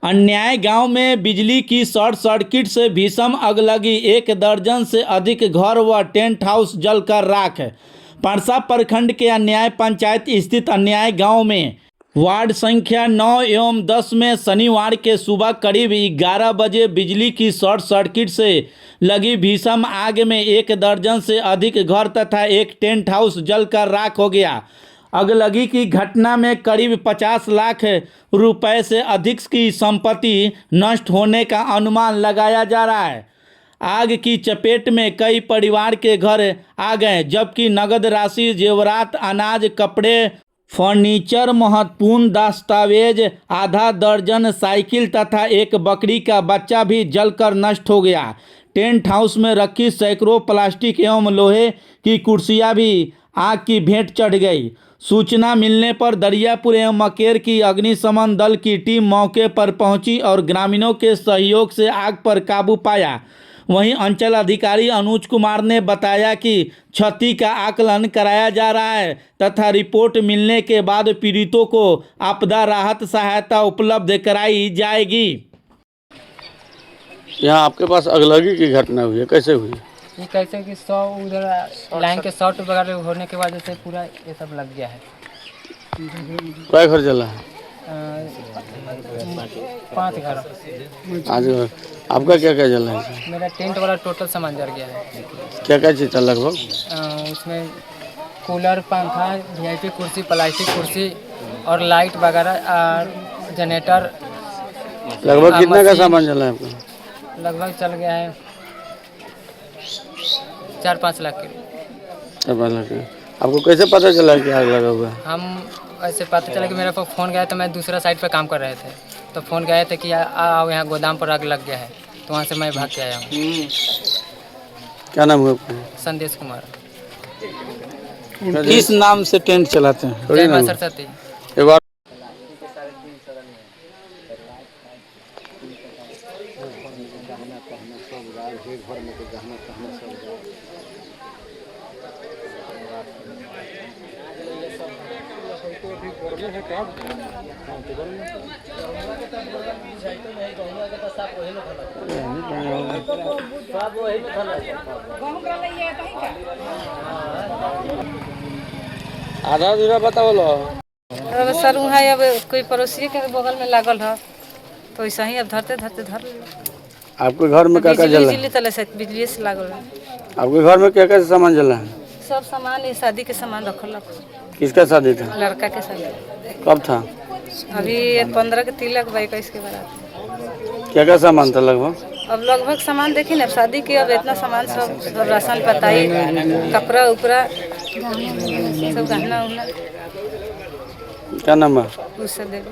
अन्याय गांव में बिजली की शॉर्ट सर्किट से भीषण अगलगी, 1 दर्जन से अधिक घर व टेंट हाउस जलकर राख। परसा प्रखंड के अन्याय पंचायत स्थित अन्याय गांव में वार्ड संख्या 9 एवं 10 में शनिवार के सुबह करीब 11 बजे बिजली की शॉर्ट सर्किट से लगी भीषण आग में 1 दर्जन से अधिक घर तथा एक टेंट हाउस जलकर राख हो गया। अगलगी की घटना में करीब 50 लाख रुपए से अधिक की संपत्ति नष्ट होने का अनुमान लगाया जा रहा है। आग की चपेट में कई परिवार के घर आ गए, जबकि नगद राशि, जेवरात, अनाज, कपड़े, फर्नीचर, महत्वपूर्ण दस्तावेज, आधा दर्जन साइकिल तथा एक बकरी का बच्चा भी जलकर नष्ट हो गया। टेंट हाउस में रखी सैकड़ों प्लास्टिक एवं लोहे की कुर्सियां भी आग की भेंट चढ़ गई। सूचना मिलने पर दरियापुर एवं मकेर की अग्निशमन दल की टीम मौके पर पहुंची और ग्रामीणों के सहयोग से आग पर काबू पाया। वहीं अंचल अधिकारी अनुज कुमार ने बताया कि क्षति का आकलन कराया जा रहा है तथा रिपोर्ट मिलने के बाद पीड़ितों को आपदा राहत सहायता उपलब्ध कराई जाएगी। यहाँ आपके पास अगलगी की घटना हुई है, कैसे हुई? ये कैसे कि 100 उधर लाइन के शॉर्ट वगैरह होने के वजह से पूरा ये सब लग गया है। क्या घर जला है? 5 घर। आज आपका क्या क्या जला है? मेरा टेंट वाला टोटल सामान जल गया है। क्या क्या चीज़ था लगभग? उसमें कूलर, पंखा, वीआईपी कुर्सी, प्लास्टिक कुर्सी और लाइट वगैरह और जनरेटर। लगभग कितना का सामान जला है आपका? लगभग चल गया है 4-5 लाख के। 4-5 लाख के। आपको कैसे पता चला कि आग लगा हुआ है? हम ऐसे पता चला कि मेरे पास फ़ोन गया, तो मैं दूसरा साइड पे काम कर रहे थे, तो फ़ोन गए थे कि आओ यहाँ गोदाम पर आग लग गया है, तो वहाँ से मैं भाग के आया हूँ। क्या नाम है आपका? संदेश कुमार। किस नाम से टेंट चलाते हैं? जय मां सरस्वती। एक बार आधा अधूरा बताओ लो। अब सर वहाँ अब कोई पड़ोसी के बगल में लागल है, तो ऐसा ही अब धरते धरते धर आपके घर में क्या क्या जला है? बिजली तले से बिजली से लागल है। आपके घर में क्या क्या सामान जला है? सब सामान ये शादी के सामान रखल। किसका शादी था? लड़का के शादी। कब था? अभी 15 के तिलक, 21 के बारात। क्या क्या सामान था लगभग? अब लगभग सामान देखी ना, शादी के अब इतना सामान सब राशन पताई, कपड़ा उपड़ा, सब गहना उहना। क्या नाम है? उससे देवी।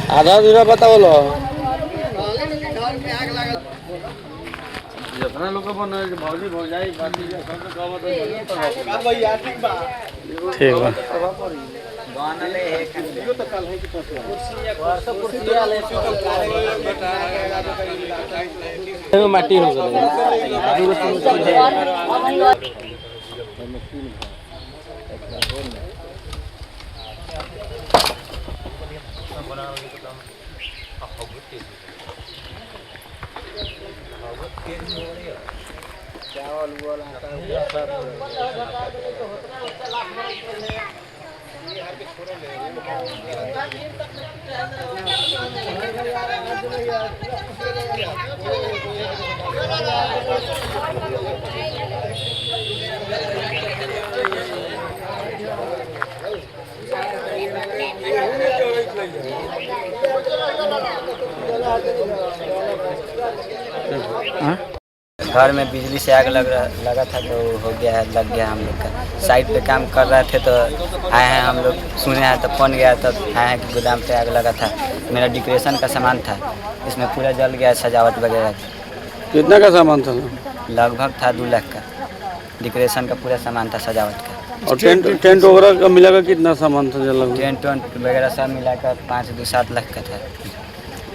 आधा अधूरा बताओ लो। जितना लोग बना भौजी भौजाई बाती सब कहबो तो ठीक बा। बनले है खाली तो कल है कि सब कुर्सी वाले बेटा माटी हो चावल बोल घर में बिजली से आग लगा था, तो हो गया है, लग गया हम लोग का। साइड पे काम कर रहे थे तो आए हैं हम लोग, सुने हैं तो फोन गया तो आए हैं कि गोदाम पे आग लगा था। मेरा डेकोरेशन का सामान था, इसमें पूरा जल गया, सजावट वगैरह। कितना का सामान था? लगभग था 2 लाख का, डेकोरेशन का पूरा सामान था, सजावट का। और टेंट वगैरह का मिलाकर कितना सामान था जला? टेंट वेंट वगैरह सब मिलाकर 5-7 लाख का था।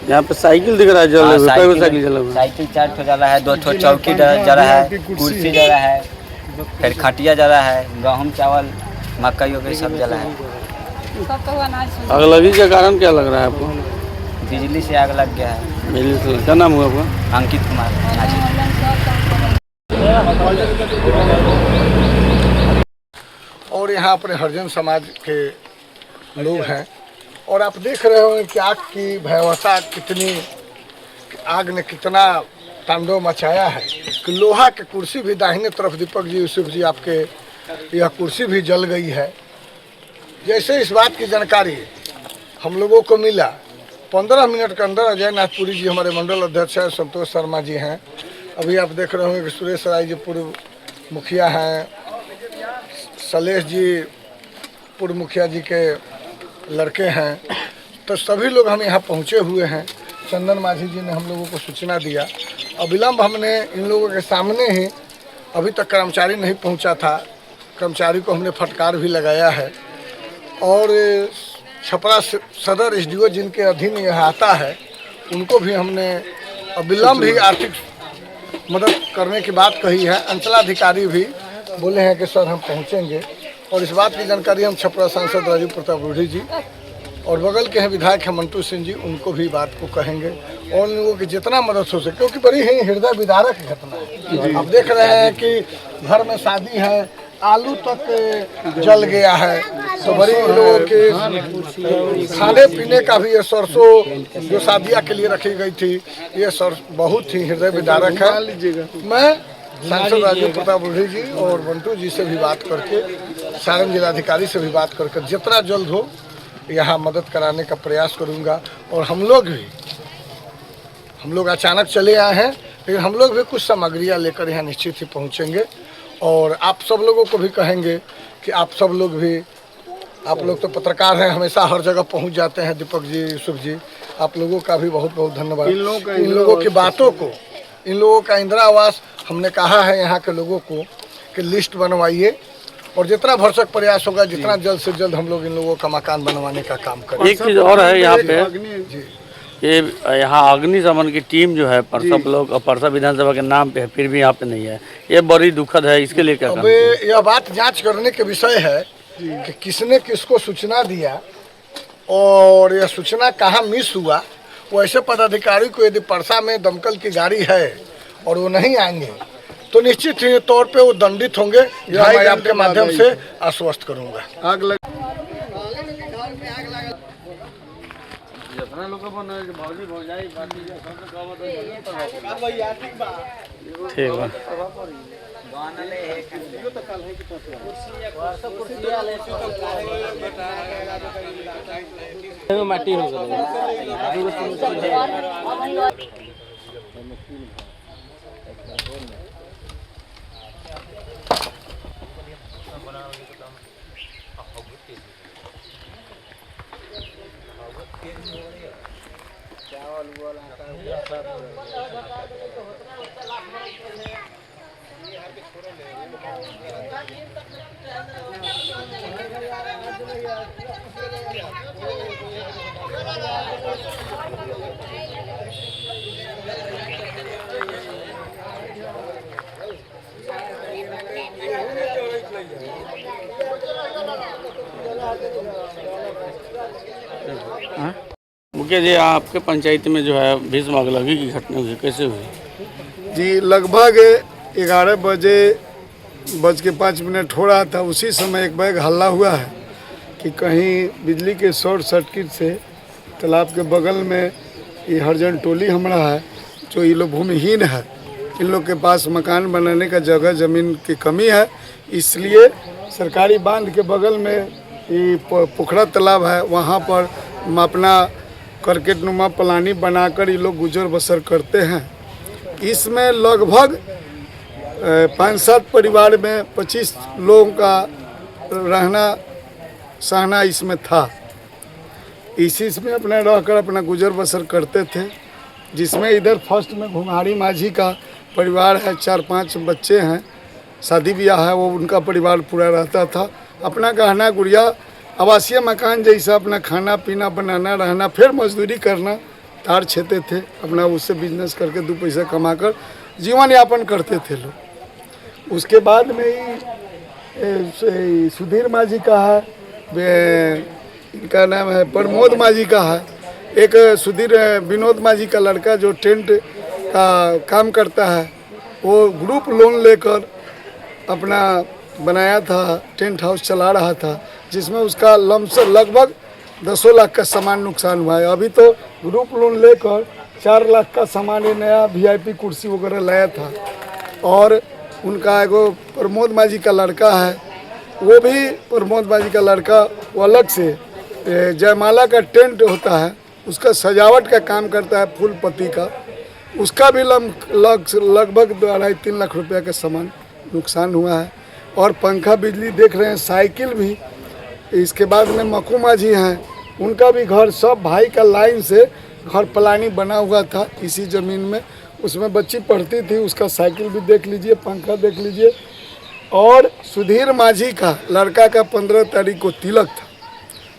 यहाँ पे साइकिल दिख रहा है जला हुआ, कई साइकिल जला हुआ? साइकिल 4 ठो जला है, 2 ठो चौकी जला है, कुर्सी जला है, फिर खटिया जला है, गेहूँ चावल मकई वगैरह सब जला है। आगलगी का कारण क्या लग रहा है आपको? बिजली से आग लग गया है। बिजली से। क्या नाम हुआ आपका? अंकित कुमार नाजी। और यहाँ अपने हरिजन समाज के लोग हैं और आप देख रहे हो कि आग की भयावहता कितनी, आग ने कितना तांडव मचाया है कि लोहा की कुर्सी भी दाहिने तरफ, दीपक जी, यूसुफ जी, आपके यह कुर्सी भी जल गई है। जैसे इस बात की जानकारी हम लोगों को मिला, 15 मिनट के अंदर अजय नाथपुरी जी हमारे मंडल अध्यक्ष हैं, संतोष शर्मा जी हैं, अभी आप देख रहे होंगे कि सुरेश राय जी पूर्व मुखिया हैं, सलेश जी पूर्व मुखिया जी के लड़के हैं, तो सभी लोग हम यहाँ पहुँचे हुए हैं। चंदन माझी जी ने हम लोगों को सूचना दिया। अविलंब हमने इन लोगों के सामने ही, अभी तक कर्मचारी नहीं पहुँचा था, कर्मचारी को हमने फटकार भी लगाया है और छपरा सदर एसडीओ जिनके अधीन यह आता है उनको भी हमने अविलंब ही आर्थिक मदद करने की बात कही है। अंचलाधिकारी भी बोले हैं कि सर हम पहुंचेंगे और इस बात की जानकारी हम छपरा सांसद राजीव प्रताप रूढ़ी जी और बगल के हैं विधायक हैं मंटू सिंह जी, उनको भी बात को कहेंगे और उन लोगों की जितना मदद हो सके, क्योंकि बड़ी ही हृदय विदारक घटना है। अब देख रहे हैं कि घर में शादी है, आलू तक जल गया है, तो बड़ी लोगों के खाने पीने का भी, ये सरसों जो शादियाँ के लिए रखी गई थी, ये बहुत ही हृदय विदारक है। मैं सांसद राजीव प्रताप रूढ़ी जी और मंटू जी से भी बात करके, सारण जिलाधिकारी से भी बात करके जितना जल्द हो यहाँ मदद कराने का प्रयास करूँगा। और हम लोग अचानक चले आए हैं, लेकिन हम लोग भी कुछ सामग्रियाँ लेकर यहाँ निश्चित ही पहुँचेंगे और आप सब लोगों को भी कहेंगे कि आप सब लोग भी, आप लोग तो पत्रकार हैं, हमेशा हर जगह पहुंच जाते हैं, दीपक जी, यूसुफ जी, आप लोगों का भी बहुत बहुत धन्यवाद। इन लोगों की बातों को, इन लोगों का इंदिरा आवास हमने कहा है यहाँ के लोगों को कि लिस्ट बनवाइए और जितना भरसक प्रयास होगा, जितना जल्द से जल्द हम लोग इन लोगों का मकान बनवाने का काम करें। एक चीज़ और है यहाँ पे, ये यहाँ अग्निशमन की टीम जो है परसा ब्लॉक और परसा विधानसभा के नाम पे है, फिर भी यहाँ पे नहीं है, ये बड़ी दुखद है। इसके लिए क्या? अब यह बात जांच करने के विषय है कि किसने किसको सूचना दिया और यह सूचना कहाँ मिस हुआ। वैसे पदाधिकारी को यदि परसा में दमकल की गाड़ी है और वो नहीं आएंगे तो निश्चित ही तौर पे वो दंडित होंगे। यह मैं आपके माध्यम से आश्वस्त करूँगा। आग लग माटी हो मुखिया जी, आपके पंचायत में जो है भीषण आगलगी की घटना हुई, कैसे हुई? जी, लगभग 11:05 हो रहा था, उसी समय एक बैग हल्ला हुआ है कि कहीं बिजली के शॉर्ट सर्किट से तालाब के बगल में ये हरिजन टोली हमारा है, जो ये लोग भूमिहीन है, इन लोग के पास मकान बनाने का जगह ज़मीन की कमी है, इसलिए सरकारी बांध के बगल में ये पोखरा तालाब है, वहाँ पर अपना करकेट नुमा पलानी बनाकर ये लोग गुजर बसर करते हैं। इसमें लगभग 5-7 परिवार में 25 लोगों का रहना सहना इसमें था। इसी में अपना रहकर अपना गुजर बसर करते थे, जिसमें इधर फर्स्ट में घुंघारी माझी का परिवार है, 4-5 बच्चे हैं, शादी ब्याह है, वो उनका परिवार पूरा रहता था। अपना गहना गुड़िया आवासीय मकान जैसा अपना खाना पीना बनाना रहना, फिर मजदूरी करना, तार छेते थे, अपना उससे बिजनेस करके 2 पैसा कमाकर जीवन यापन करते थे लोग। उसके बाद में ही सुधीर माझी का है, इनका नाम है प्रमोद माझी का है, एक सुधीर विनोद माझी का लड़का जो टेंट का काम करता है, वो ग्रुप लोन लेकर अपना बनाया था, टेंट हाउस चला रहा था, जिसमें उसका लगभग 10 लाख का सामान नुकसान हुआ है। अभी तो ग्रुप लोन लेकर 4 लाख का सामान ये नया VIP कुर्सी वगैरह लाया था। और उनका एगो प्रमोद माझी का लड़का है, वो भी प्रमोद माझी का लड़का वो अलग से जयमाला का टेंट होता है, उसका सजावट का काम करता है, फूल पत्ती का, उसका भी लगभग 2.5-3 लाख रुपया का सामान नुकसान हुआ है। और पंखा बिजली देख रहे हैं, साइकिल भी। इसके बाद में मक्कू माझी हैं, उनका भी घर सब भाई का लाइन से घर प्लानी बना हुआ था इसी ज़मीन में, उसमें बच्ची पढ़ती थी, उसका साइकिल भी देख लीजिए, पंखा देख लीजिए। और सुधीर माझी का लड़का का 15 तारीख को तिलक था,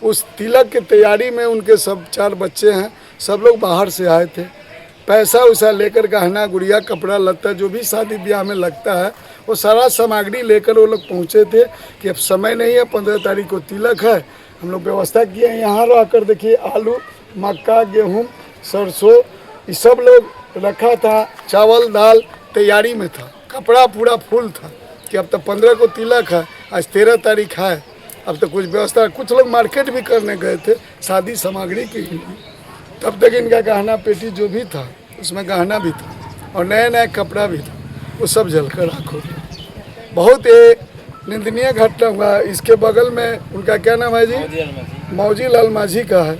उस तिलक की तैयारी में उनके सब 4 बच्चे हैं, सब लोग बाहर से आए थे, पैसा उसा लेकर गहना गुड़िया कपड़ा लत्ता जो भी शादी ब्याह में लगता है वो सारा सामग्री लेकर वो लोग पहुँचे थे कि अब समय नहीं है, 15 तारीख को तिलक है, हम लोग व्यवस्था किए हैं। यहाँ रहकर देखिए आलू मक्का गेहूँ सरसों ये सब लोग रखा था, चावल दाल तैयारी में था, कपड़ा पूरा फुल था कि अब तो 15 को तिलक है, आज 13 तारीख है, अब तो कुछ व्यवस्था। कुछ लोग मार्केट भी करने गए थे शादी सामग्री की, तब तक इनका गहना पेटी जो भी था उसमें गहना भी था और नया नया कपड़ा भी था, वो सब जलकर राख हो गया। बहुत निंदनीय घटना हुआ। इसके बगल में उनका क्या नाम है जी, मौजी लाल माझी का है,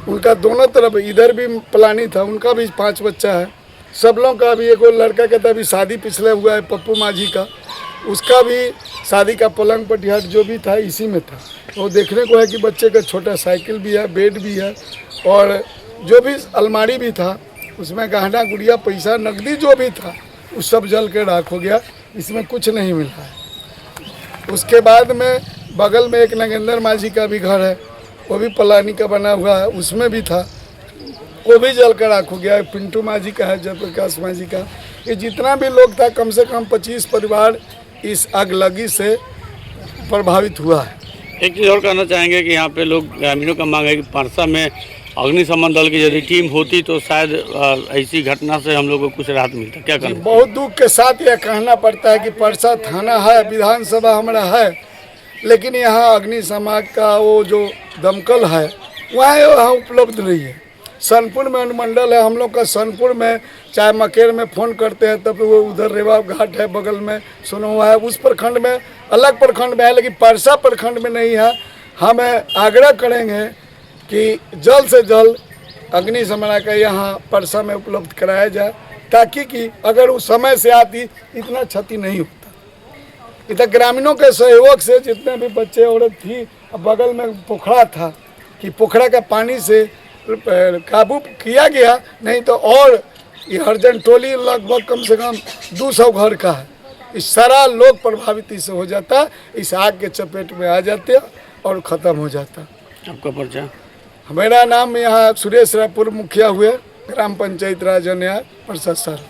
उनका दोनों तरफ इधर भी प्लानी था, उनका भी 5 बच्चा है, सब लोगों का भी। एक लड़का कहता अभी शादी पिछले हुआ है पप्पू माझी का, उसका भी शादी का पलंग पटियार जो भी था इसी में था। वो देखने को है कि बच्चे का छोटा साइकिल भी है, बेड भी है और जो भी अलमारी भी था उसमें गहना गुड़िया पैसा नकदी जो भी था वो सब जल के राख हो गया, इसमें कुछ नहीं मिला है। उसके बाद में बगल में एक नगेंद्र माझी का भी घर है, वो भी पलानी का बना हुआ है, उसमें भी था, वो भी जल कर राख हो गया। पिंटू माझी का है, जयप्रकाश माझी का, ये जितना भी लोग था कम से कम 25 परिवार इस आगलगी से प्रभावित हुआ है। एक चीज़ और कहना चाहेंगे कि यहाँ पे लोग ग्रामीणों का मांग है कि परसा में अग्निशमन दल की यदि टीम होती तो शायद ऐसी घटना से हम लोग को कुछ राहत मिलता। क्या कहना? बहुत दुख के साथ यह कहना पड़ता है कि परसा थाना है, विधानसभा हमारा है, लेकिन यहाँ अग्निशमन का वो जो दमकल है वहाँ उपलब्ध नहीं है। सोनपुर में अनुमंडल है हम लोग का, सोनपुर में चाहे मकेर में फ़ोन करते हैं तब वो उधर रेवा घाट है बगल में सुना हुआ है, उस प्रखंड में अलग प्रखंड में है, लेकिन परसा प्रखंड में नहीं है। हम आग्रह करेंगे कि जल्द से जल्द अग्निशमन का यहाँ परसा में उपलब्ध कराया जाए, ताकि कि अगर उस समय से आती इतना क्षति नहीं होता। इधर ग्रामीणों के सहयोग से जितने भी बच्चे औरत थी, बगल में पोखरा था कि पोखरा का पानी से काबू किया गया, नहीं तो और ये हरजन टोली लगभग कम से कम 200 घर का है, इस सारा लोग प्रभावित इससे हो जाता, इस आग के चपेट में आ जाते और ख़त्म हो जाता। आपका परिचय? मेरा नाम यहाँ सुरेश रायपुर मुखिया हुए, ग्राम पंचायत राज न्याय परसा सर।